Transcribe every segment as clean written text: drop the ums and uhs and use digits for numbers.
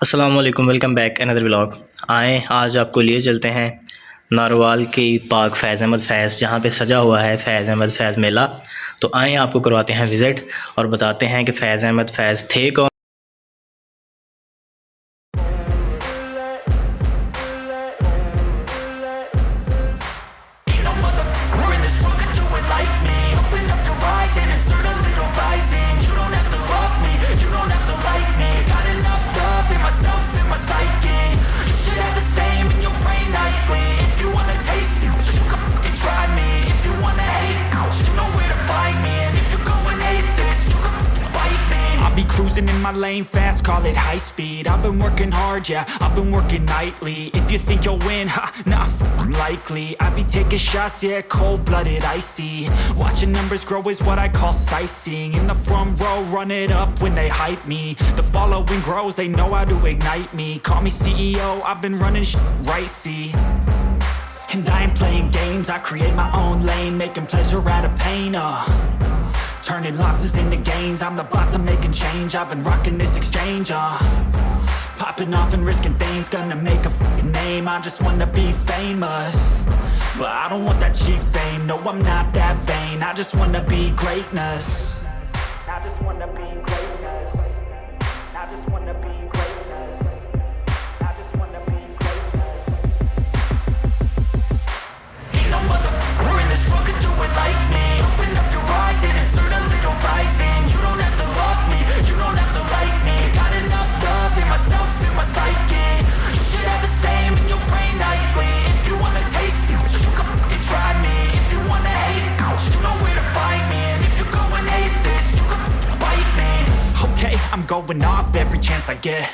अस्सलाम वालेकुम, welcome back another vlog. आए आज आपको लिए चलते हैं नारोवाल की पार्क फैज़ अहमद फैज़, जहाँ पे सजा हुआ है फैज़ अहमद फैज़ मेला। तो आए आपको करवाते हैं विज़िट और बताते हैं कि फैज़ अहमद फैज़ थे कौन। Cruising in my lane fast, call it high speed. I've been working hard, yeah, I've been working nightly. If you think you'll win, ha, not likely. I be taking shots, yeah, cold-blooded, icy. Watching numbers grow is what I call sightseeing. In the front row, run it up when they hype me. The following grows, they know how to ignite me. Call me CEO, I've been running right, see. And I ain't playing games, I create my own lane, making pleasure out of pain, turning losses into gains. I'm the boss, I'm making change. I've been rocking this exchange, popping off and risking things. Gonna make a name, I just wanna be famous. But I don't want that cheap fame, no, I'm not that vain. I just wanna be greatness. I just wanna be greatness. I just wanna be greatness. I just wanna be greatness. Ain't no motherfucker in this world could do it like me. Open up your eyes and insert a little rising. You don't have to love me, you don't have to like me. Got enough love in myself, in my psyche. You should have the same in your brain nightly. If you wanna taste me, you can fucking try me. If you wanna hate, you know where to find me. And if you go and hate this, you can fucking bite me. Okay, I'm going off every chance I get.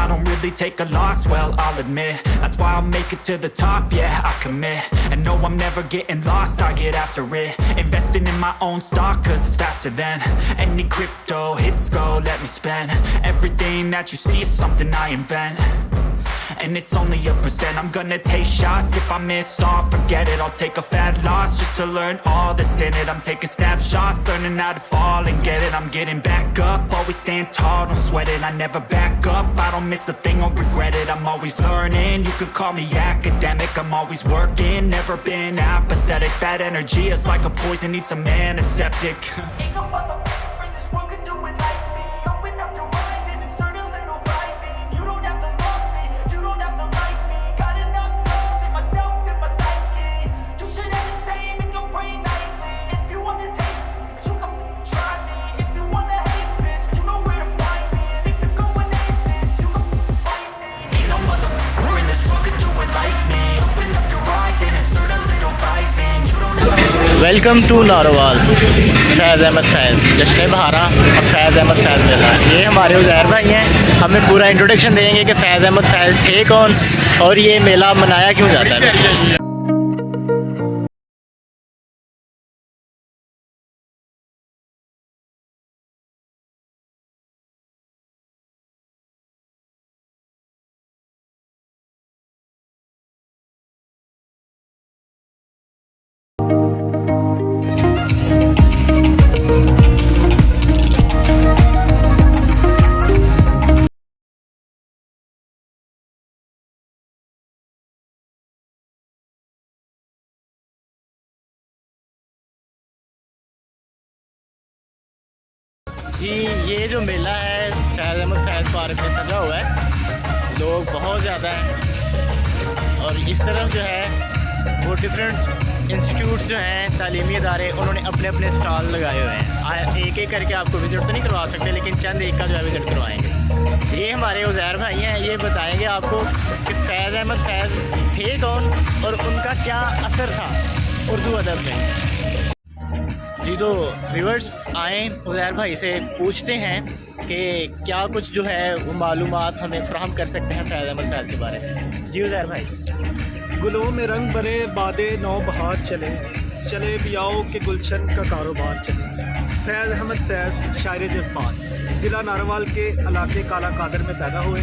I don't really take a loss, well, I'll admit. That's why I'll make it to the top, yeah, I commit. And no, I'm never getting lost, I get after it. Investing in my own stock, cause it's faster than any crypto hits go, let me spend. Everything that you see is something I invent. And it's only a percent. I'm gonna take shots. If I miss all, forget it. I'll take a fat loss just to learn all that's in it. I'm taking snapshots, learning how to fall and get it. I'm getting back up, always stand tall, don't sweat it. I never back up, I don't miss a thing or regret it. I'm always learning, you could call me academic. I'm always working, never been apathetic. Bad energy is like a poison, need some antiseptic. Ain't no motherfucker in this world could do it like me. Open up your eyes and insert a little rising. You don't have to love me, you don't have to like me. Got enough love in myself, in my psyche. You should have the same in your brain nightly. If you wanna taste me, you can try me. If you wanna hate, bitch, you know where to find me. And if you go and hate this, you can fight me. Ain't no motherfucker in this world could do it like me. Open up your eyes and insert a little rising. You don't have to. Welcome to Narowal Faiz Ahmad Faiz जश्न बहारा और फैज़ अहमद फैज़ मेला। ये हमारे उज़ैर भाई हैं, हमें पूरा introduction देंगे कि फैज़ अहमद फैज़ थे कौन और ये मेला मनाया क्यों जाता है। जी ये जो मेला है फैज़ अहमद फैज़ पार्क में सजा हुआ है, लोग बहुत ज़्यादा हैं और इस तरफ जो है वो डिफरेंट इंस्टीट्यूट्स जो हैं तालीमी इदारे, उन्होंने अपने अपने स्टॉल लगाए हुए हैं। एक एक करके आपको विज़िट तो नहीं करवा सकते, लेकिन चंद एक का जो है विज़िट करवाएंगे। ये हमारे उज़ैर भाई हैं, ये बताएंगे आपको कि फैज़ अहमद फैज़ थे कौन और उनका क्या असर था उर्दू अदब में। जी तो व्यूअर्स आएँ उज़ैर भाई से पूछते हैं कि क्या कुछ जो है वो मालूमात हमें फ़राहम कर सकते हैं फैज़ अहमद फैज़ के बारे में। जी उज़ैर भाई। गुलों में रंग भरे बादे नौ बहार चले, चले बियाओं के गुलशन का कारोबार चले। फैज़ अहमद फैज़ शायर जज्बात ज़िला नारोवाल के इलाके काला कादर में पैदा हुए।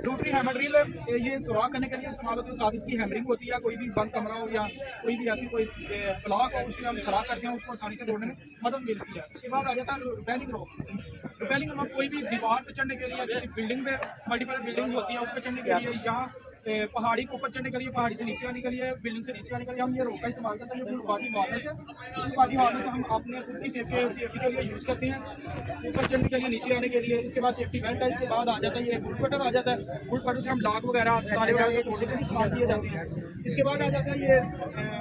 रोटरी हैमर ड्रिल ये सुराख करने के लिए इस्तेमाल होती है, साथ इसकी हैमरिंग होती है, कोई भी बंद कमरा हो या कोई भी ऐसी कोई ब्लॉक हो उसके हम सुराख करते हैं, उसको आसानी से तोड़ने में मदद मिलती है। उसके बाद आ जाता है रिपेलिंग रोप। रिपेलिंग रोप कोई भी दीवार पर चढ़ने के लिए, किसी बिल्डिंग पे मल्टीपल बिल्डिंग होती है उस पर चढ़ने के लिए, या पहाड़ी के ऊपर चढ़ने के लिए, पहाड़ी से नीचे आने के लिए, बिल्डिंग से नीचे आने के लिए हम ये रोप का इस्तेमाल करते हैं। ये फुल बॉडी हार्नेस है, फुल बॉडी हार्नेस हम अपने खुद की सेफ्टी के लिए यूज़ करते हैं, ऊपर चढ़ने के लिए, नीचे आने के लिए। इसके बाद सेफ्टी बेल्ट है, इसके बाद आ जाता है ये बुल कटर आ जाता है। बुल कटर से हम लॉक वगैरह ताले वगैरह को तोड़ने के लिए इस्तेमाल किए जाते हैं। इसके बाद आ जाता है ये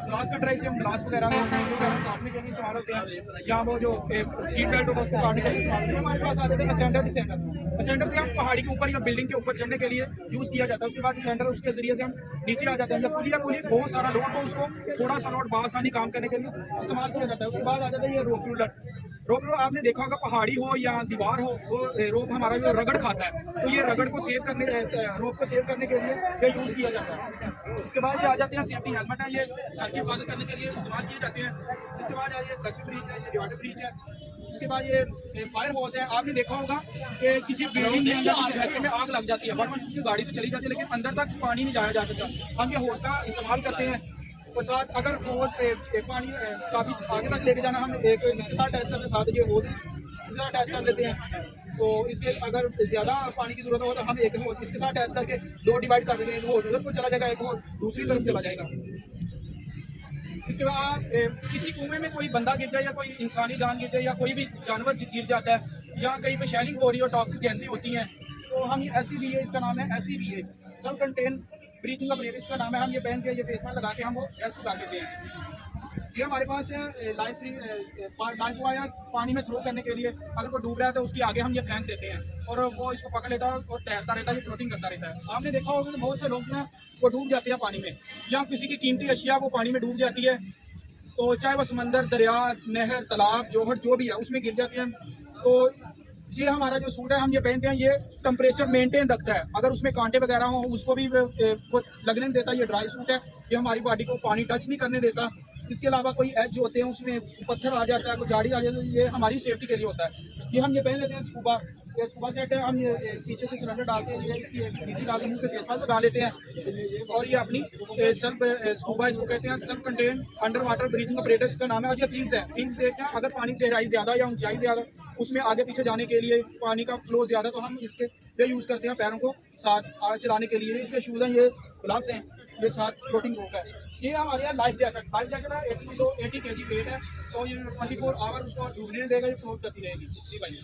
ग्लास कटर है, इसे हम ग्लास वगैरह काटने के लिए इस्तेमाल होते हैं, या वो जो सीट बेल्ट होगा उसको काटने के लिए इस्तेमाल होते हैं। हमारे पास आ जाता है असेंडर। असेंडर से हम पहाड़ी के ऊपर या बिल्डिंग के ऊपर चढ़ने के लिए यूज़ किया जाता है। उसके बाद असेंडर, उसके जरिए से हम नीचे आ जाते हैं। जब पुली बहुत सारा लोड हो उसको थोड़ा सा लोड बासानी काम करने के लिए इस्तेमाल किया जाता है। उसके बाद आ जाता है ये रोप रूलर। रोप रूलर आपने देखा होगा, पहाड़ी हो या दीवार हो, वो रोप हमारा जो रगड़ खाता है, तो ये रगड़ को सेव करने, रोप को सेव करने के लिए ये यूज़ किया जाता है। इसके बाद ये आ जाते हैं सेफ्टी हेलमेट है, ये सर की हिफाजत करने के लिए इस्तेमाल किए जाते हैं। इसके बाद ये डकी ब्रीच है, ये डिवाइडर ब्रीच है। इसके बाद ये फायर हॉस है। आपने देखा होगा कि किसी बिल्डिंग के अंदर किसी फैक्ट्री में आग लग जाती है, बट गाड़ी तो चली जाती है लेकिन अंदर तक पानी नहीं जाया जा सकता। हम ये हॉस का इस्तेमाल करते हैं। और साथ अगर हॉस पानी काफ़ी आगे तक लेके जाना, हम एक इसके साथ अटैच करते साथ ये हॉस इसके साथ अटैच कर लेते हैं। तो इसके अगर ज़्यादा पानी की ज़रूरत हो तो हम एक हॉस इसके साथ अटैच करके दो डिवाइड कर देते हैं। एक हॉस उधर को चला जाएगा, एक हॉस दूसरी तरफ चला जाएगा। इसके बाद किसी कुएं में कोई बंदा गिर जाए या कोई इंसानी जान गिर जाए या कोई भी जानवर गिर जाता है या कहीं पे शेलिंग हो रही हो, टॉक्सिक गैसें होती हैं, तो हम ये SCBA, इसका नाम है SCBA, सब कंटेन ब्रीथिंग अपरेटस इसका नाम है। हम ये पहन के, ये फेस मास्क लगा के हम वो गैस को कर लेते हैं। ये हमारे पास है लाइफ वायर पानी में थ्रो करने के लिए, अगर वो डूब रहा है तो उसके आगे हम ये फेंक देते हैं और वो इसको पकड़ लेता है और तैरता रहता है, ये फ्लोटिंग करता रहता है। आपने देखा होगा कि बहुत से लोग ना वो डूब जाते हैं पानी में, या किसी की कीमती अशिया वो पानी में डूब जाती है, तो चाहे वो समंदर, दरिया, नहर, तालाब, जोहर जो भी है उसमें गिर जाती हैं। तो ये हमारा जो सूट है हम ये पहनते हैं, ये टेम्परेचर मेंटेन रखता है, अगर उसमें कांटे वगैरह हो उसको भी वो लगने नहीं देता। ये ड्राई सूट है, ये हमारी बॉडी को पानी टच नहीं करने देता। इसके अलावा कोई एज होते हैं उसमें पत्थर आ जाता है, कोई झाड़ी आ जाती है, ये हमारी सेफ्टी के लिए होता है। ये हम ये पहन लेते हैं स्कूबा। ये स्कूबा सेट है, हम ये पीछे से सिलेंडर डालते हैं, ये इसकी नीचे डाल के मुँह पे फेस मास्क लगा लेते हैं। और ये अपनी सेल्फ स्कूबा इसको कहते हैं, self contain under water breathing apparatus का नाम है। और ये फिंग्स है, फिंग्स देखते हैं अगर पानी गहराई ज़्यादा या ऊंचाई ज़्यादा, उसमें आगे पीछे जाने के लिए पानी का फ्लो ज़्यादा, तो हम इसके ये यूज़ करते हैं पैरों को साथ आग चलाने के लिए। इसके शूज़ हैं, ये ग्लव्स हैं, ये साथ फ्लोटिंग रोप है। ये हमारे यहाँ लाइफ जैकेट है, 80 kg वेट है, तो ये 24 आवर उसको डूबने नहीं देगा, ये फ्लोट करती रहेगी। जी भाई।